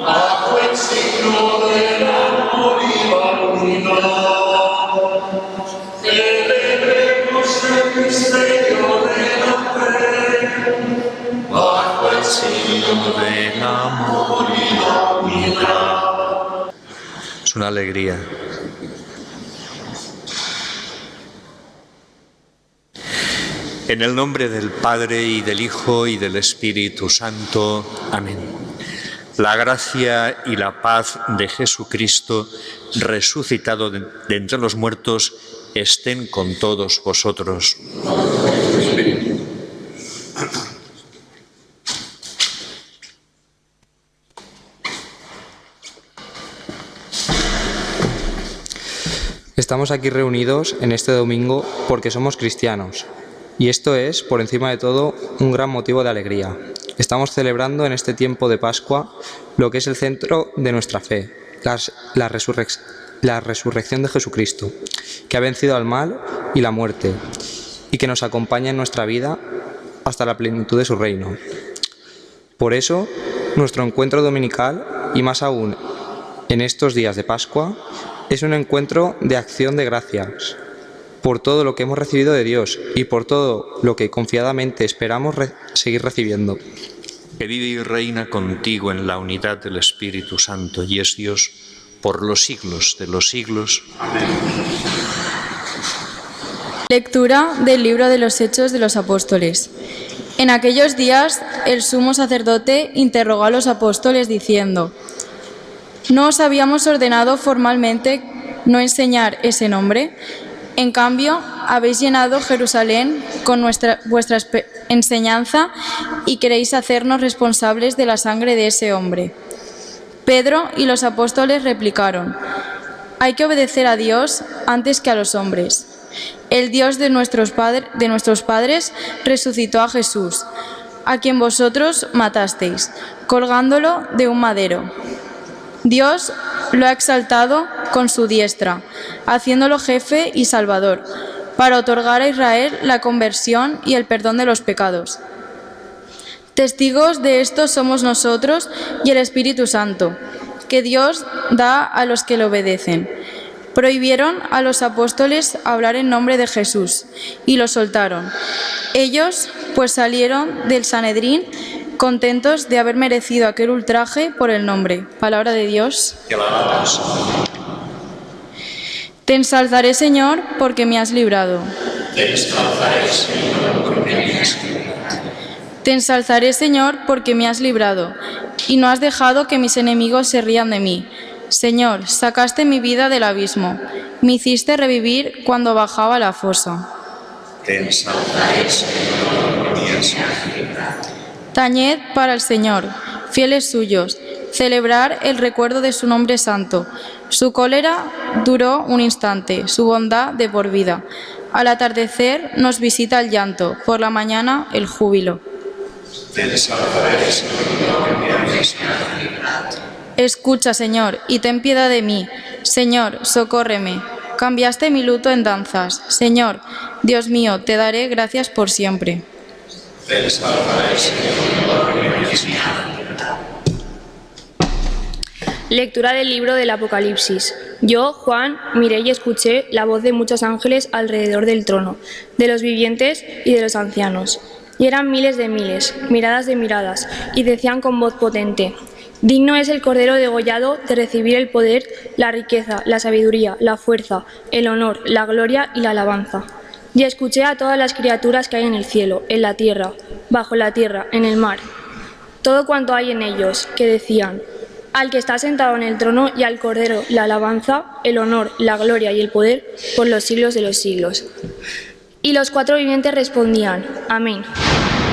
bajo el signo de la movilidad. Celebremos el misterio de la fe, bajo el signo del amor y la unidad. Es una alegría. En el nombre del Padre, y del Hijo, y del Espíritu Santo. Amén. La gracia y la paz de Jesucristo, resucitado de entre los muertos, estén con todos vosotros. Estamos aquí reunidos en este domingo porque somos cristianos. Y esto es, por encima de todo, un gran motivo de alegría. Estamos celebrando en este tiempo de Pascua lo que es el centro de nuestra fe, la resurrección de Jesucristo, que ha vencido al mal y la muerte, y que nos acompaña en nuestra vida hasta la plenitud de su reino. Por eso, nuestro encuentro dominical, y más aún en estos días de Pascua, es un encuentro de acción de gracias por todo lo que hemos recibido de Dios y por todo lo que confiadamente esperamos seguir recibiendo. Que vive y reina contigo en la unidad del Espíritu Santo y es Dios por los siglos de los siglos. Amén. Lectura del libro de los Hechos de los Apóstoles. En aquellos días el sumo sacerdote interrogó a los apóstoles diciendo: ¿No os habíamos ordenado formalmente no enseñar ese nombre? En cambio, habéis llenado Jerusalén con vuestra enseñanza y queréis hacernos responsables de la sangre de ese hombre. Pedro y los apóstoles replicaron: hay que obedecer a Dios antes que a los hombres. El Dios de nuestros padres resucitó a Jesús, a quien vosotros matasteis, colgándolo de un madero. Dios lo ha exaltado con su diestra, haciéndolo jefe y salvador, para otorgar a Israel la conversión y el perdón de los pecados. Testigos de esto somos nosotros y el Espíritu Santo, que Dios da a los que le obedecen. Prohibieron a los apóstoles hablar en nombre de Jesús y lo soltaron. Ellos, pues, salieron del Sanedrín contentos de haber merecido aquel ultraje por el nombre. Palabra de Dios. Te alabamos. Te ensalzaré, Señor, porque me has librado. Te ensalzaré, Señor, porque me has librado. Te ensalzaré, Señor, porque me has librado, y no has dejado que mis enemigos se rían de mí. Señor, sacaste mi vida del abismo, me hiciste revivir cuando bajaba a la fosa. Te ensalzaré, Señor, porque me has librado. Tañed para el Señor, fieles suyos, celebrar el recuerdo de su nombre santo. Su cólera duró un instante, su bondad de por vida. Al atardecer nos visita el llanto, por la mañana el júbilo. Te ensalzaré, Señor, porque me has librado. Escucha, Señor, y ten piedad de mí. Señor, socórreme. Cambiaste mi luto en danzas. Señor, Dios mío, te daré gracias por siempre. Te ensalzaré, Señor, porque me has librado. Lectura del libro del Apocalipsis. Yo, Juan, miré y escuché la voz de muchos ángeles alrededor del trono, de los vivientes y de los ancianos. Y eran miles de miles, miradas de miradas, y decían con voz potente: digno es el Cordero degollado de recibir el poder, la riqueza, la sabiduría, la fuerza, el honor, la gloria y la alabanza. Y escuché a todas las criaturas que hay en el cielo, en la tierra, bajo la tierra, en el mar, todo cuanto hay en ellos, que decían: al que está sentado en el trono y al Cordero la alabanza, el honor, la gloria y el poder por los siglos de los siglos. Y los cuatro vivientes respondían: amén.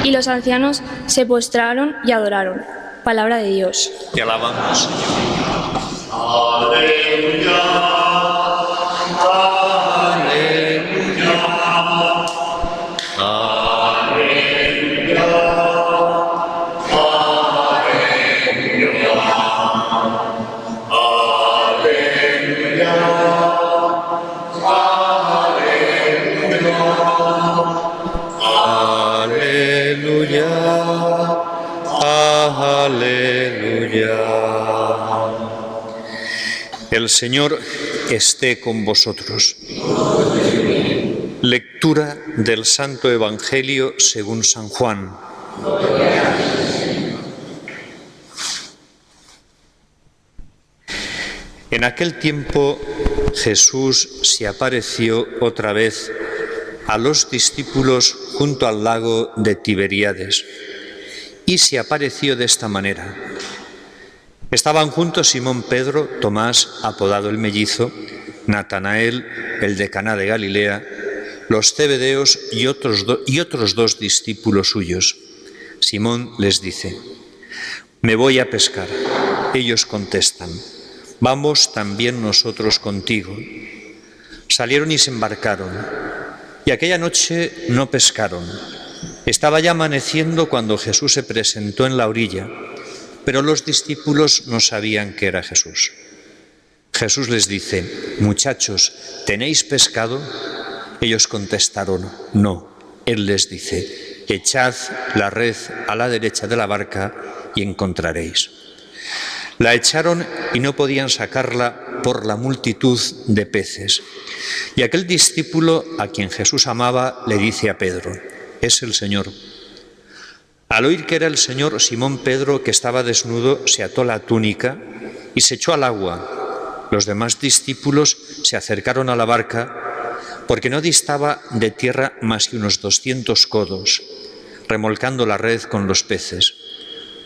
Y los ancianos se postraron y adoraron. Palabra de Dios. Te alabamos, Señor. Aleluya, aleluya, aleluya, aleluya, aleluya, aleluya, Aleluya. El Señor esté con vosotros. Lectura del Santo Evangelio según San Juan. En aquel tiempo Jesús se apareció otra vez a los discípulos junto al lago de Tiberíades, y se apareció de esta manera. Estaban juntos Simón Pedro, Tomás, apodado el Mellizo, Natanael, el de Caná de Galilea, los Zebedeos y otros dos discípulos suyos. Simón les dice: «Me voy a pescar». Ellos contestan: «Vamos también nosotros contigo». Salieron y se embarcaron, y aquella noche no pescaron. Estaba ya amaneciendo cuando Jesús se presentó en la orilla, pero los discípulos no sabían que era Jesús. Jesús les dice: «Muchachos, ¿tenéis pescado?». Ellos contestaron: «No». Él les dice: «Echad la red a la derecha de la barca y encontraréis». La echaron y no podían sacarla por la multitud de peces. Y aquel discípulo a quien Jesús amaba le dice a Pedro: «Es el Señor». Al oír que era el Señor, Simón Pedro, que estaba desnudo, se ató la túnica y se echó al agua. Los demás discípulos se acercaron a la barca porque no distaba de tierra más que unos 200 codos, remolcando la red con los peces.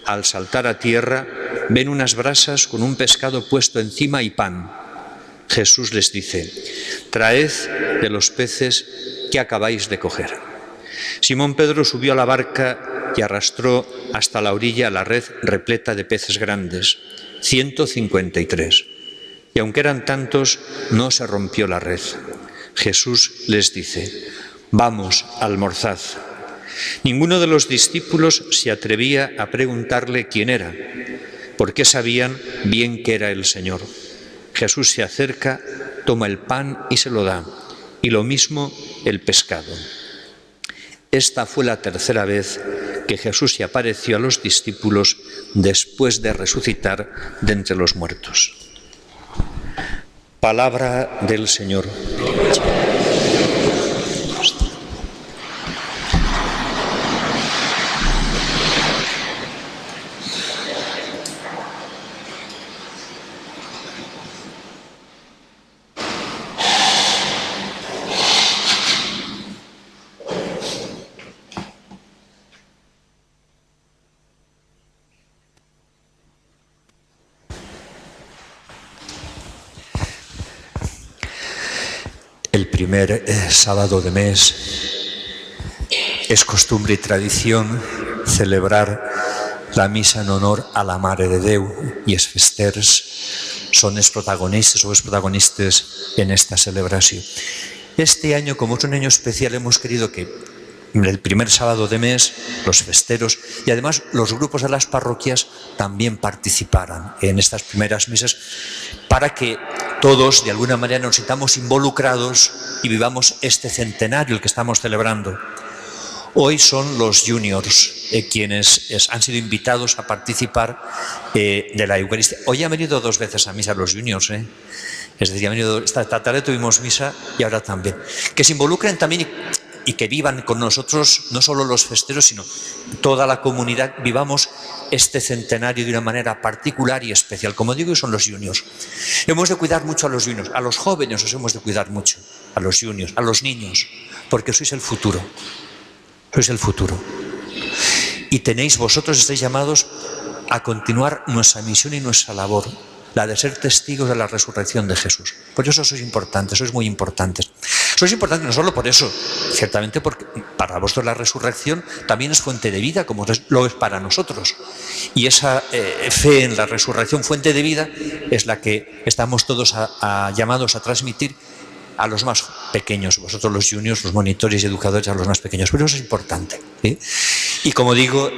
Al saltar a tierra, ven unas brasas con un pescado puesto encima y pan. Jesús les dice: «Traed de los peces que acabáis de coger». Simón Pedro subió a la barca y arrastró hasta la orilla la red repleta de peces grandes, 153. Y aunque eran tantos, no se rompió la red. Jesús les dice: «Vamos, almorzad». Ninguno de los discípulos se atrevía a preguntarle quién era, porque sabían bien que era el Señor. Jesús se acerca, toma el pan y se lo da, y lo mismo el pescado. Esta fue la tercera vez que Jesús se apareció a los discípulos después de resucitar de entre los muertos. Palabra del Señor. El primer sábado de mes es costumbre y tradición celebrar la misa en honor a la Mare de Déu, i els festers són els protagonistes o els protagonistes en esta celebració. Este año, como es un año especial, hemos querido que el primer sábado de mes los festeros y además los grupos de las parroquias también participaran en estas primeras misas, para que todos de alguna manera nos sintamos involucrados y vivamos este centenario el que estamos celebrando. Hoy son los juniors quienes han sido invitados a participar de la Eucaristía. Hoy han venido 2 veces a misa los juniors, es decir, han venido, esta tarde tuvimos misa y ahora también. Que se involucren también y que vivan con nosotros, no solo los festeros, sino toda la comunidad, vivamos este centenario de una manera particular y especial. Como digo, son los juniors. Hemos de cuidar mucho a los juniors, a los jóvenes os hemos de cuidar mucho, a los juniors, a los niños, porque sois el futuro. Sois el futuro. Y vosotros estáis llamados a continuar nuestra misión y nuestra labor, la de ser testigos de la resurrección de Jesús. Por eso sois importantes, sois muy importantes. Sois importantes no solo por eso, ciertamente porque para vosotros la resurrección también es fuente de vida, como lo es para nosotros. Y esa fe en la resurrección, fuente de vida, es la que estamos todos llamados a transmitir a los más pequeños, vosotros los juniors, los monitores y educadores, a los más pequeños. Pero eso es importante, ¿sí? Y como digo,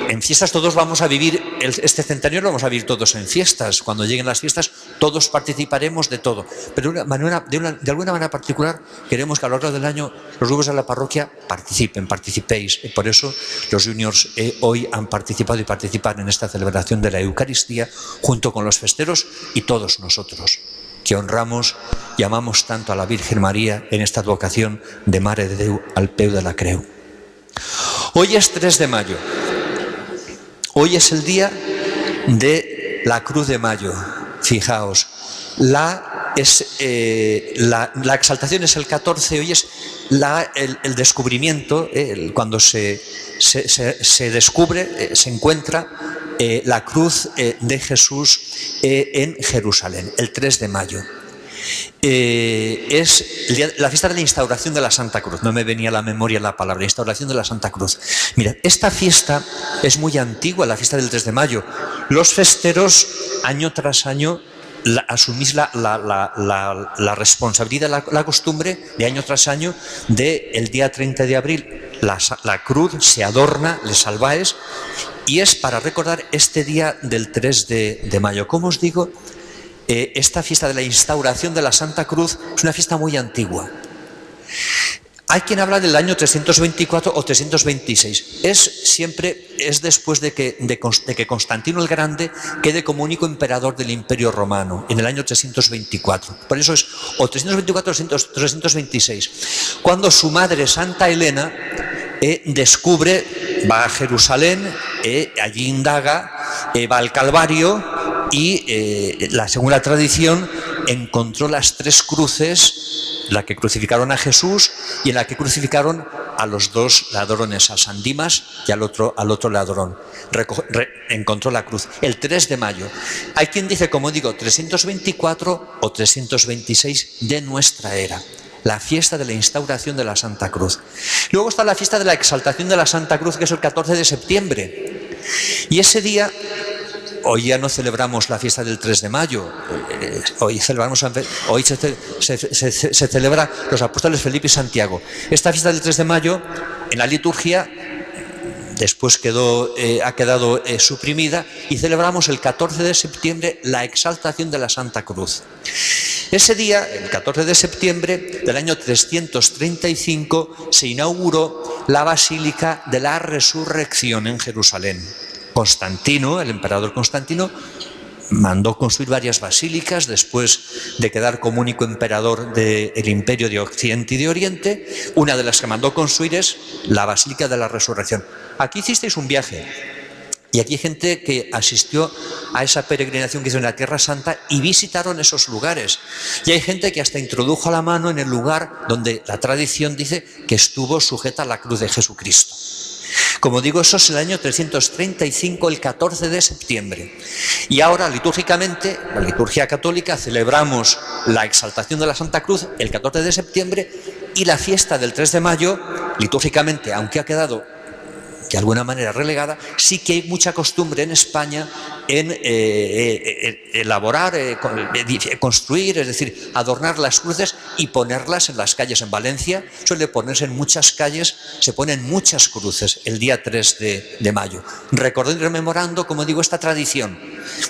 en fiestas todos vamos a vivir, este centenario lo vamos a vivir todos en fiestas. Cuando lleguen las fiestas, todos participaremos de todo, pero de alguna manera particular queremos que a lo largo del año los grupos de la parroquia participéis. Por eso los juniors hoy han participado y participan en esta celebración de la Eucaristía junto con los festeros y todos nosotros, que honramos y amamos tanto a la Virgen María en esta advocación de Mare de Déu al peu de la creu. Hoy es 3 de mayo. Hoy es el día de la Cruz de Mayo. Fijaos, la exaltación es el 14, hoy es el descubrimiento, cuando se descubre, se encuentra la cruz de Jesús en Jerusalén, el 3 de mayo. Es la fiesta de la instauración de la Santa Cruz. No me venía a la memoria la palabra, instauración de la Santa Cruz. Mira, esta fiesta es muy antigua, la fiesta del 3 de mayo. Los festeros, año tras año, asumís la responsabilidad, la costumbre de año tras año de el día 30 de abril. La cruz se adorna, les albaes, y es para recordar este día del 3 de mayo. Como os digo, esta fiesta de la instauración de la Santa Cruz es una fiesta muy antigua. Hay quien habla del año 324 o 326. Es después de que Constantino el Grande quede como único emperador del Imperio Romano, en el año 324. Por eso es o 324 o 326. Cuando su madre, Santa Elena, descubre, va a Jerusalén, allí indaga, va al Calvario y, según la tradición, encontró las 3 cruces, la que crucificaron a Jesús y en la que crucificaron a los 2 ladrones, a San Dimas y al otro ladrón. Encontró la cruz el 3 de mayo. Hay quien dice, como digo, 324 o 326 de nuestra era. La fiesta de la instauración de la Santa Cruz. Luego está la fiesta de la exaltación de la Santa Cruz, que es el 14 de septiembre. Y ese día, hoy ya no celebramos la fiesta del 3 de mayo, hoy se celebra los apóstoles Felipe y Santiago. Esta fiesta del 3 de mayo, en la liturgia, después ha quedado suprimida, y celebramos el 14 de septiembre la exaltación de la Santa Cruz. Ese día, el 14 de septiembre del año 335, se inauguró la Basílica de la Resurrección en Jerusalén. Constantino, el emperador Constantino, mandó construir varias basílicas después de quedar como único emperador del Imperio de Occidente y de Oriente. Una de las que mandó construir es la Basílica de la Resurrección. Aquí hicisteis un viaje y aquí hay gente que asistió a esa peregrinación que hizo en la Tierra Santa y visitaron esos lugares. Y hay gente que hasta introdujo la mano en el lugar donde la tradición dice que estuvo sujeta a la cruz de Jesucristo. Como digo, eso es el año 335, el 14 de septiembre. Y ahora, litúrgicamente, la liturgia católica, celebramos la exaltación de la Santa Cruz el 14 de septiembre y la fiesta del 3 de mayo, litúrgicamente, aunque ha quedado de alguna manera relegada, sí que hay mucha costumbre en España en elaborar, construir, es decir, adornar las cruces y ponerlas en las calles. En Valencia suele ponerse en muchas calles, se ponen muchas cruces el día 3 de mayo. Recordando y rememorando, como digo, esta tradición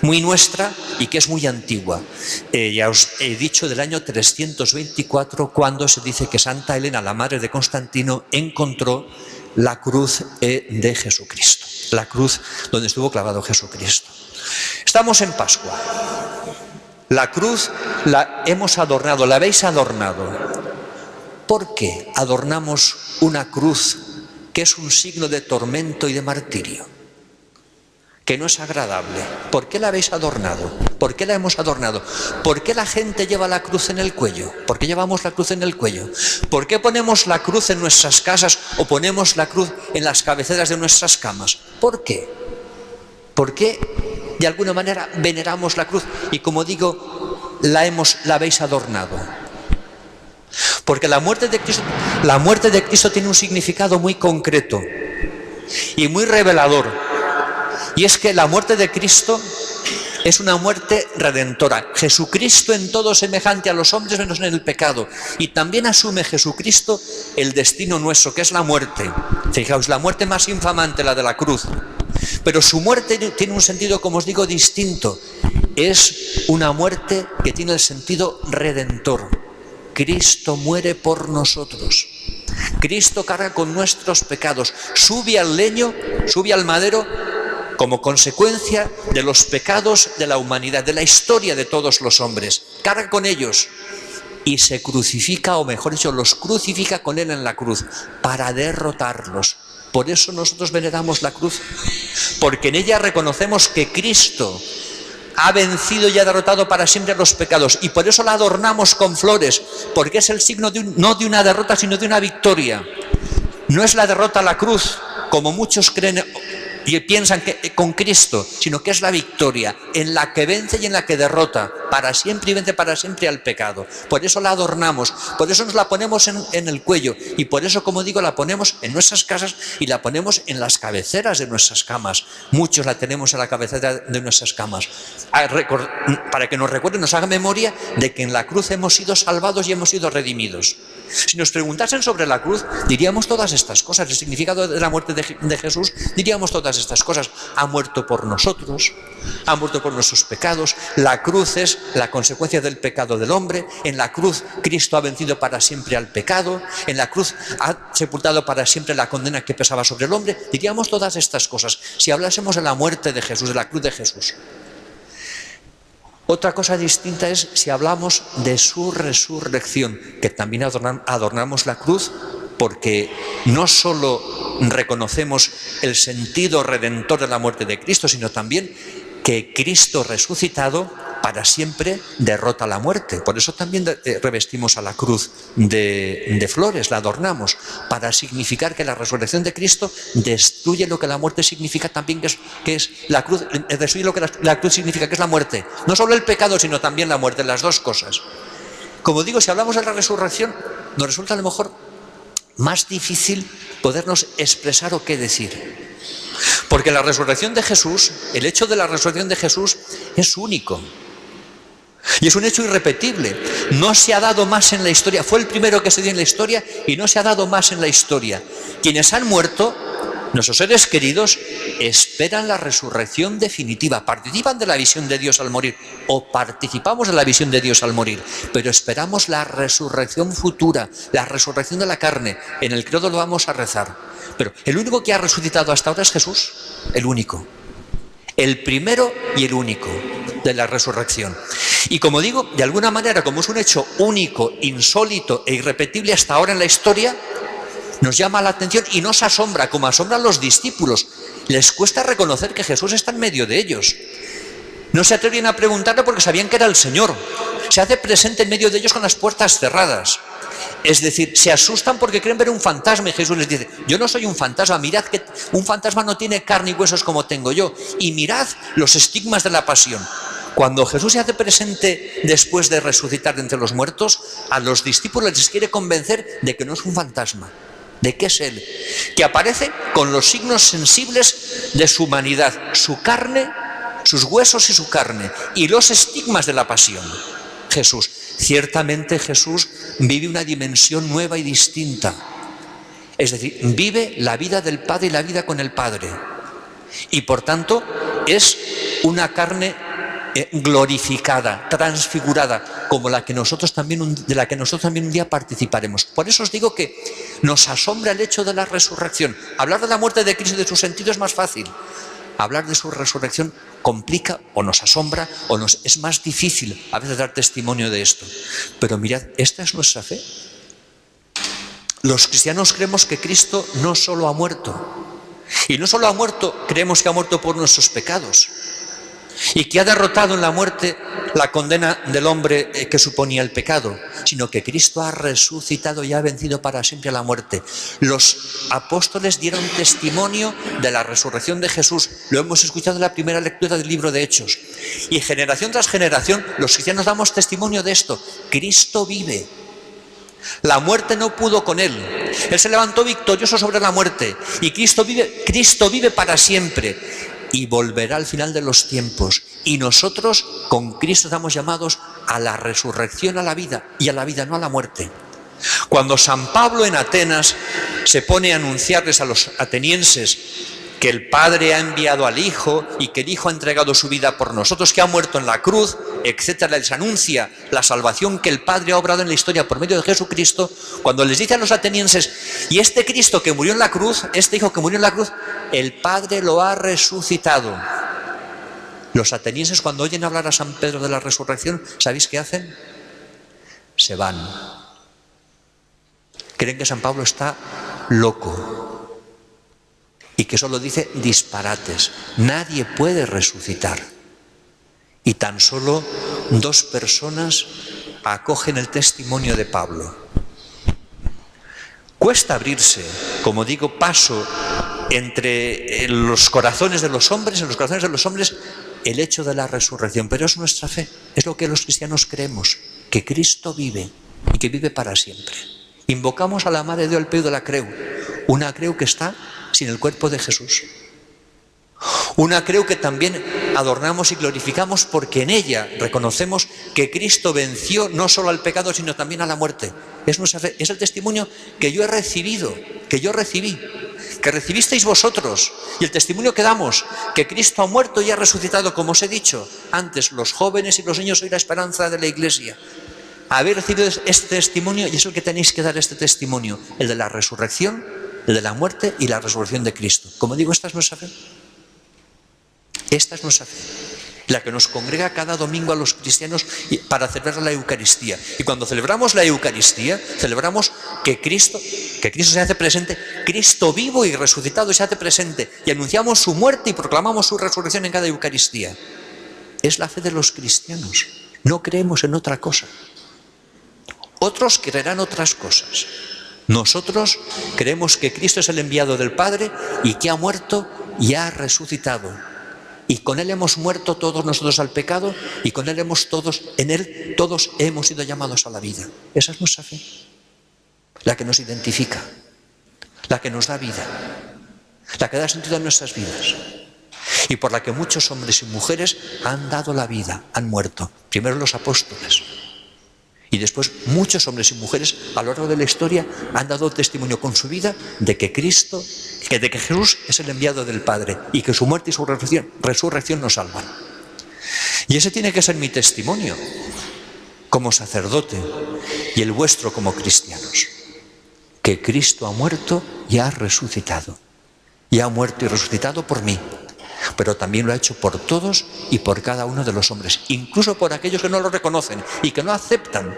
muy nuestra y que es muy antigua. Ya os he dicho del año 324, cuando se dice que Santa Elena, la madre de Constantino, encontró la cruz de Jesucristo, la cruz donde estuvo clavado Jesucristo. Estamos en Pascua. La cruz la hemos adornado, la habéis adornado. ¿Por qué adornamos una cruz que es un signo de tormento y de martirio? Que no es agradable. ¿Por qué la habéis adornado? ¿Por qué la hemos adornado? ¿Por qué la gente lleva la cruz en el cuello? ¿Por qué llevamos la cruz en el cuello? ¿Por qué ponemos la cruz en nuestras casas o ponemos la cruz en las cabeceras de nuestras camas? ¿Por qué? ¿Por qué de alguna manera veneramos la cruz y, como digo, la habéis adornado? Porque la muerte de Cristo tiene un significado muy concreto y muy revelador. Y es que la muerte de Cristo es una muerte redentora. Jesucristo en todo semejante a los hombres menos en el pecado. Y también asume Jesucristo el destino nuestro, que es la muerte. Fijaos, la muerte más infamante, la de la cruz. Pero su muerte tiene un sentido, como os digo, distinto. es una muerte que tiene el sentido redentor. Cristo muere por nosotros. Cristo carga con nuestros pecados, sube al leño, sube al madero como consecuencia de los pecados de la humanidad, de la historia de todos los hombres. Carga con ellos y se crucifica, o mejor dicho, los crucifica con él en la cruz para derrotarlos. Por eso nosotros veneramos la cruz, porque en ella reconocemos que Cristo ha vencido y ha derrotado para siempre los pecados, y por eso la adornamos con flores, porque es el signo no de una derrota, sino de una victoria. No es la derrota la cruz, como muchos creen y piensan que con Cristo, sino que es la victoria en la que vence y en la que derrota para siempre y vence para siempre al pecado. Por eso la adornamos, por eso nos la ponemos en el cuello, y por eso, como digo, la ponemos en nuestras casas y la ponemos en las cabeceras de nuestras camas. Muchos la tenemos en la cabecera de nuestras camas, para que nos recuerde, nos haga memoria de que en la cruz hemos sido salvados y hemos sido redimidos. Si nos preguntasen sobre la cruz, diríamos todas estas cosas. El significado de la muerte de Jesús, diríamos todas estas cosas. Ha muerto por nosotros, ha muerto por nuestros pecados. La cruz es la consecuencia del pecado del hombre. En la cruz Cristo ha vencido para siempre al pecado. En la cruz ha sepultado para siempre la condena que pesaba sobre el hombre. Diríamos todas estas cosas si hablásemos de la muerte de Jesús, de la cruz de Jesús. Otra cosa distinta es si hablamos de su resurrección, que también adornamos la cruz, porque no solo reconocemos el sentido redentor de la muerte de Cristo, sino también que Cristo resucitado para siempre derrota la muerte. Por eso también revestimos a la cruz de flores, la adornamos, para significar que la resurrección de Cristo destruye lo que la muerte significa también, que es la cruz, destruye lo que la cruz significa, que es la muerte. No solo el pecado, sino también la muerte, las dos cosas. Como digo, si hablamos de la resurrección, nos resulta a lo mejor más difícil podernos expresar o qué decir. Porque la resurrección de Jesús, el hecho de la resurrección de Jesús es único. Y es un hecho irrepetible. No se ha dado más en la historia. Fue el primero que se dio en la historia y no se ha dado más en la historia. Quienes han muerto, nuestros seres queridos, esperan la resurrección definitiva. Participan de la visión de Dios al morir, o participamos de la visión de Dios al morir, pero esperamos la resurrección futura, la resurrección de la carne. En el credo lo vamos a rezar. Pero el único que ha resucitado hasta ahora es Jesús, el único. El primero y el único de la resurrección. Y como digo, de alguna manera, como es un hecho único, insólito e irrepetible hasta ahora en la historia, nos llama la atención y nos asombra, como asombra a los discípulos. Les cuesta reconocer que Jesús está en medio de ellos. No se atreven a preguntarle porque sabían que era el Señor. Se hace presente en medio de ellos con las puertas cerradas. Es decir, se asustan porque creen ver un fantasma, y Jesús les dice: yo no soy un fantasma, mirad que un fantasma no tiene carne y huesos como tengo yo, y mirad los estigmas de la pasión. Cuando Jesús se hace presente después de resucitar de entre los muertos, a los discípulos les quiere convencer de que no es un fantasma, de que es Él, que aparece con los signos sensibles de su humanidad, su carne, sus huesos y su carne, y los estigmas de la pasión. Jesús, ciertamente Jesús vive una dimensión nueva y distinta. Es decir, vive la vida del Padre y la vida con el Padre. Y por tanto es una carne glorificada, transfigurada, como la que nosotros también, de la que nosotros también un día participaremos. Por eso os digo que nos asombra el hecho de la resurrección. Hablar de la muerte de Cristo y de su sentido es más fácil. Hablar de su resurrección complica o nos asombra o es más difícil a veces dar testimonio de esto. Pero mirad, esta es nuestra fe. Los cristianos creemos que Cristo no solo ha muerto, y no solo ha muerto, creemos que ha muerto por nuestros pecados, y que ha derrotado en la muerte la condena del hombre que suponía el pecado, sino que Cristo ha resucitado y ha vencido para siempre a la muerte. Los apóstoles dieron testimonio de la resurrección de Jesús, lo hemos escuchado en la primera lectura del libro de Hechos, y generación tras generación los cristianos damos testimonio de esto: Cristo vive. La muerte no pudo con Él. Él se levantó victorioso sobre la muerte, y Cristo vive para siempre. Y volverá al final de los tiempos. Y nosotros con Cristo estamos llamados a la resurrección, a la vida, y a la vida, no a la muerte. Cuando San Pablo en Atenas se pone a anunciarles a los atenienses que el Padre ha enviado al Hijo y que el Hijo ha entregado su vida por nosotros, que ha muerto en la cruz, etcétera. Les anuncia la salvación que el Padre ha obrado en la historia por medio de Jesucristo. Cuando les dice a los atenienses, y este Cristo que murió en la cruz, este Hijo que murió en la cruz, el Padre lo ha resucitado. Los atenienses, cuando oyen hablar a San Pedro de la resurrección, ¿sabéis qué hacen? Se van. Creen que San Pablo está loco y que solo dice disparates. Nadie puede resucitar. Y tan solo 2 personas acogen el testimonio de Pablo. Cuesta abrirse, como digo, paso entre los corazones de los hombres, en los corazones de los hombres, el hecho de la resurrección. Pero es nuestra fe, es lo que los cristianos creemos, que Cristo vive y que vive para siempre. Invocamos a la Madre de Dios al peu de la creu, una creu que está sin el cuerpo de Jesús. Una creu que también adornamos y glorificamos porque en ella reconocemos que Cristo venció no solo al pecado sino también a la muerte. Es nuestra fe, es el testimonio que yo he recibido, que yo recibí, que recibisteis vosotros, y el testimonio que damos, que Cristo ha muerto y ha resucitado, como os he dicho antes, los jóvenes y los niños sois la esperanza de la Iglesia. Habéis recibido este testimonio y es el que tenéis que dar, este testimonio, el de la resurrección, el de la muerte y la resurrección de Cristo. Como digo, esta es nuestra fe. Esta es nuestra fe, la que nos congrega cada domingo a los cristianos para celebrar la Eucaristía. Y cuando celebramos la Eucaristía, celebramos que Cristo se hace presente, Cristo vivo y resucitado se hace presente, y anunciamos su muerte y proclamamos su resurrección en cada Eucaristía. Es la fe de los cristianos, no creemos en otra cosa. Otros creerán otras cosas. Nosotros creemos que Cristo es el enviado del Padre y que ha muerto y ha resucitado. Y con Él hemos muerto todos nosotros al pecado y con Él en Él todos hemos sido llamados a la vida. Esa es nuestra fe, la que nos identifica, la que nos da vida, la que da sentido a nuestras vidas y por la que muchos hombres y mujeres han dado la vida, han muerto. Primero los apóstoles y después muchos hombres y mujeres a lo largo de la historia han dado testimonio con su vida de que Jesús es el enviado del Padre y que su muerte y su resurrección nos salvan. Y ese tiene que ser mi testimonio como sacerdote y el vuestro como cristianos. Que Cristo ha muerto y ha resucitado. Y ha muerto y resucitado por mí. Pero también lo ha hecho por todos y por cada uno de los hombres, incluso por aquellos que no lo reconocen y que no aceptan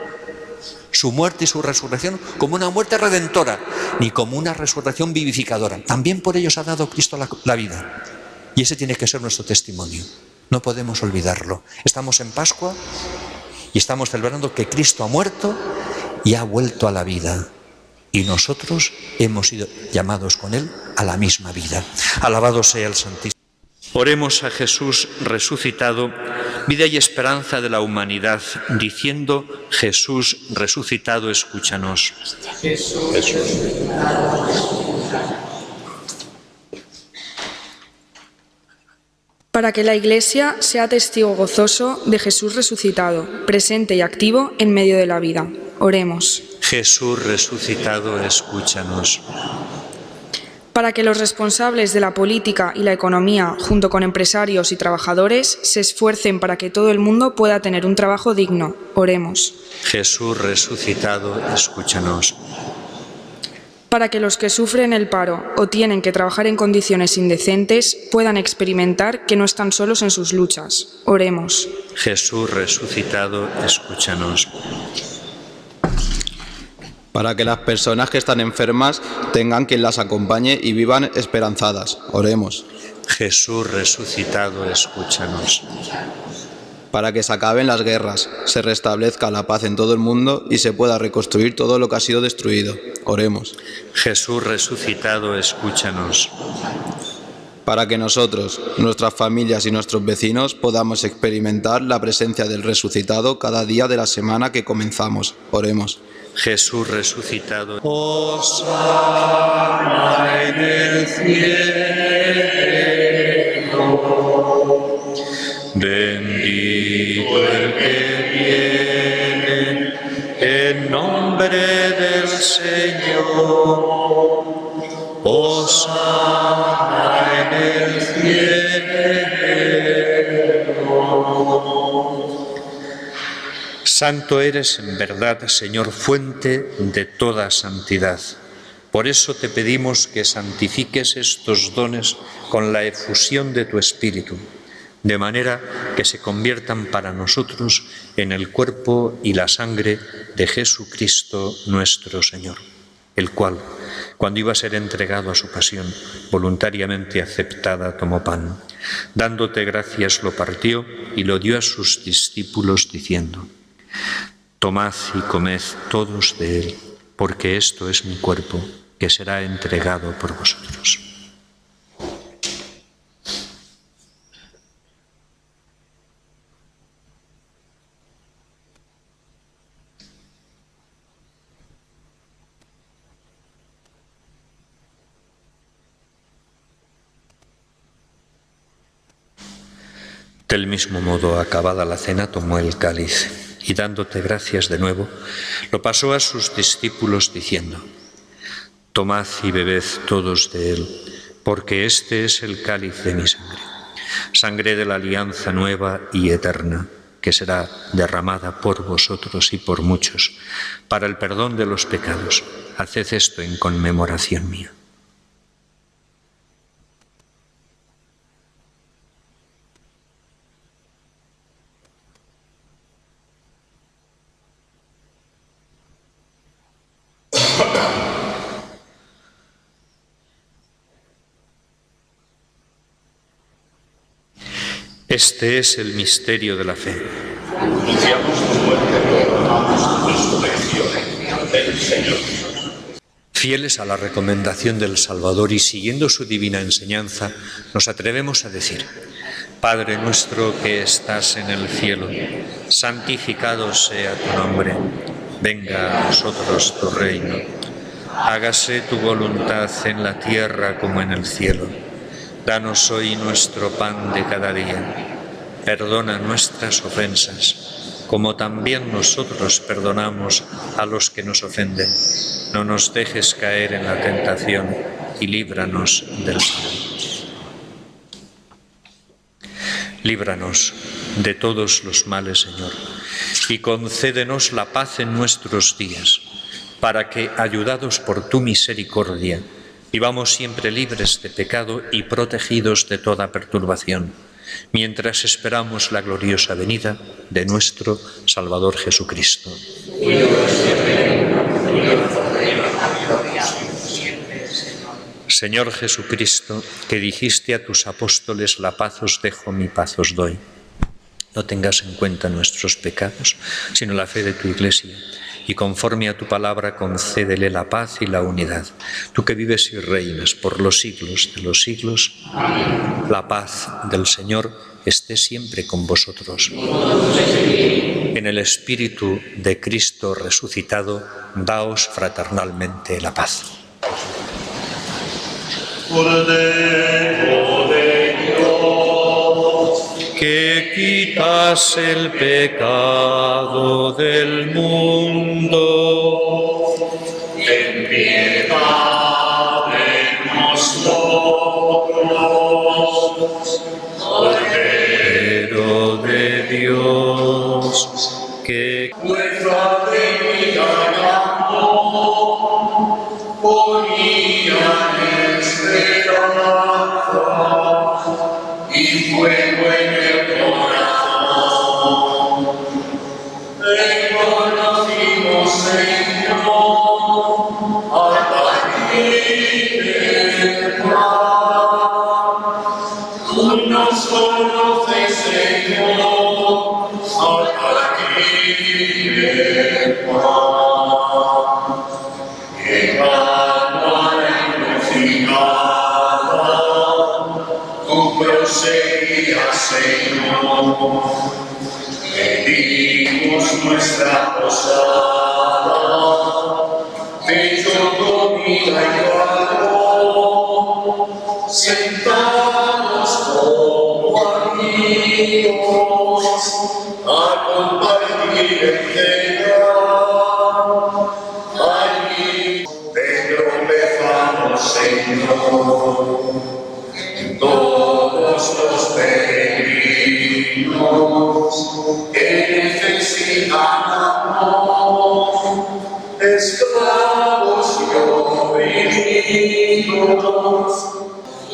su muerte y su resurrección como una muerte redentora, ni como una resurrección vivificadora. También por ellos ha dado Cristo la vida. Y ese tiene que ser nuestro testimonio. No podemos olvidarlo. Estamos en Pascua y estamos celebrando que Cristo ha muerto y ha vuelto a la vida. Y nosotros hemos sido llamados con Él a la misma vida. Alabado sea el Santísimo. Oremos a Jesús resucitado, vida y esperanza de la humanidad, diciendo: Jesús resucitado, escúchanos. Jesús. Para que la Iglesia sea testigo gozoso de Jesús resucitado, presente y activo en medio de la vida. Oremos. Jesús resucitado, escúchanos. Para que los responsables de la política y la economía, junto con empresarios y trabajadores, se esfuercen para que todo el mundo pueda tener un trabajo digno. Oremos. Jesús resucitado, escúchanos. Para que los que sufren el paro o tienen que trabajar en condiciones indecentes puedan experimentar que no están solos en sus luchas. Oremos. Jesús resucitado, escúchanos. Para que las personas que están enfermas tengan quien las acompañe y vivan esperanzadas. Oremos. Jesús resucitado, escúchanos. Para que se acaben las guerras, se restablezca la paz en todo el mundo y se pueda reconstruir todo lo que ha sido destruido. Oremos. Jesús resucitado, escúchanos. Para que nosotros, nuestras familias y nuestros vecinos podamos experimentar la presencia del resucitado cada día de la semana que comenzamos. Oremos. Jesús resucitado. Hosana en el cielo. Bendito el que viene en nombre del Señor. Hosana en el cielo. Santo eres en verdad, Señor, fuente de toda santidad. Por eso te pedimos que santifiques estos dones con la efusión de tu Espíritu, de manera que se conviertan para nosotros en el cuerpo y la sangre de Jesucristo nuestro Señor, el cual, cuando iba a ser entregado a su pasión, voluntariamente aceptada, tomó pan. Dándote gracias lo partió y lo dio a sus discípulos diciendo: tomad y comed todos de él, porque esto es mi cuerpo, que será entregado por vosotros. Del mismo modo, acabada la cena, tomó el cáliz y, dándote gracias de nuevo, lo pasó a sus discípulos diciendo: tomad y bebed todos de él, porque este es el cáliz de mi sangre, sangre de la alianza nueva y eterna, que será derramada por vosotros y por muchos, para el perdón de los pecados. Haced esto en conmemoración mía. Este es el misterio de la fe. Anunciamos tu muerte, proclamamos tu resurrección del Señor. Fieles a la recomendación del Salvador y siguiendo su divina enseñanza, nos atrevemos a decir: Padre nuestro que estás en el cielo, santificado sea tu nombre. Venga a nosotros tu reino. Hágase tu voluntad en la tierra como en el cielo. Danos hoy nuestro pan de cada día. Perdona nuestras ofensas, como también nosotros perdonamos a los que nos ofenden. No nos dejes caer en la tentación y líbranos del mal. Líbranos de todos los males, Señor, y concédenos la paz en nuestros días, para que, ayudados por tu misericordia, vivamos siempre libres de pecado y protegidos de toda perturbación, mientras esperamos la gloriosa venida de nuestro Salvador Jesucristo. Señor Jesucristo, que dijiste a tus apóstoles: la paz os dejo, mi paz os doy. No tengas en cuenta nuestros pecados, sino la fe de tu Iglesia, y conforme a tu palabra concédele la paz y la unidad. Tú que vives y reinas por los siglos de los siglos. Amén. La paz del Señor esté siempre con vosotros. En el Espíritu de Cristo resucitado, daos fraternalmente la paz. Cordero de Dios, que quitas el pecado del mundo, ten piedad de nosotros. Cordero de Dios, que Nuestra bendita amor, ponía esperanza y fuego en el corazón. Reconocimos, Señor, al partir del pan. Tú nos conoces, Señor, al partir del pan. Que cámara encrucijada tú proseguías, Señor. Pedimos nuestra posada, pecho, comida y calor, sentados como amigos a compartir el cenar. Allí te tropezamos, Señor.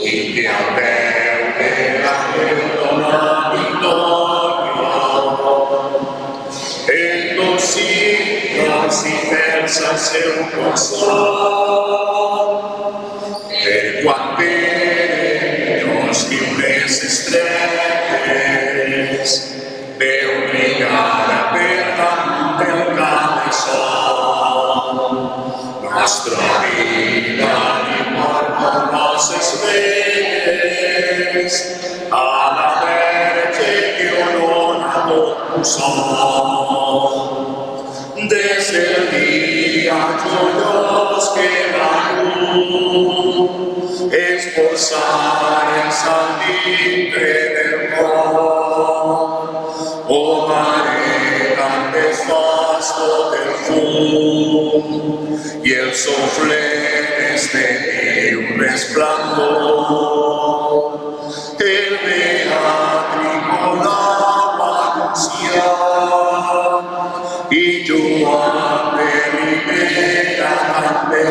i que al peu de l'àngel dona victòria. Endolcits i fers el seu consol, per quan venen els lliures estrelles, veu brillar per damunt del cabeçol. Nostra vida i mort com nostres venes, a la Verge que honora tot sol. Des del dia joiós que la llum esforçar-se al dintre del cor, o mare tan desfàs tot el fum i el soflem de Déu resplendor. El beat Nicolau va anunciar i Joan de Ribera també.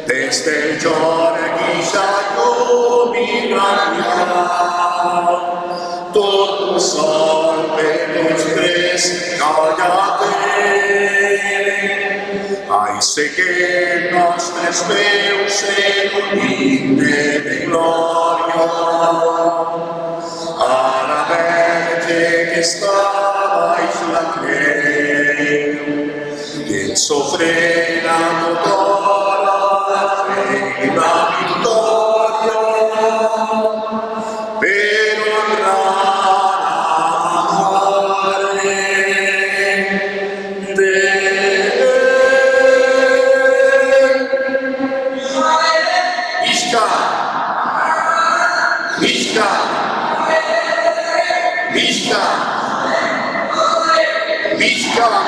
Des del Jordi ja llum irradiar, tot el sol de tots tres callater. Ai, sé que nostres veus s'enunyin de glòria a la Verge que està baix la creu, i ens ofrena tothora la fe i la victòria per honrar la Mare de Visca! Visca! Visca la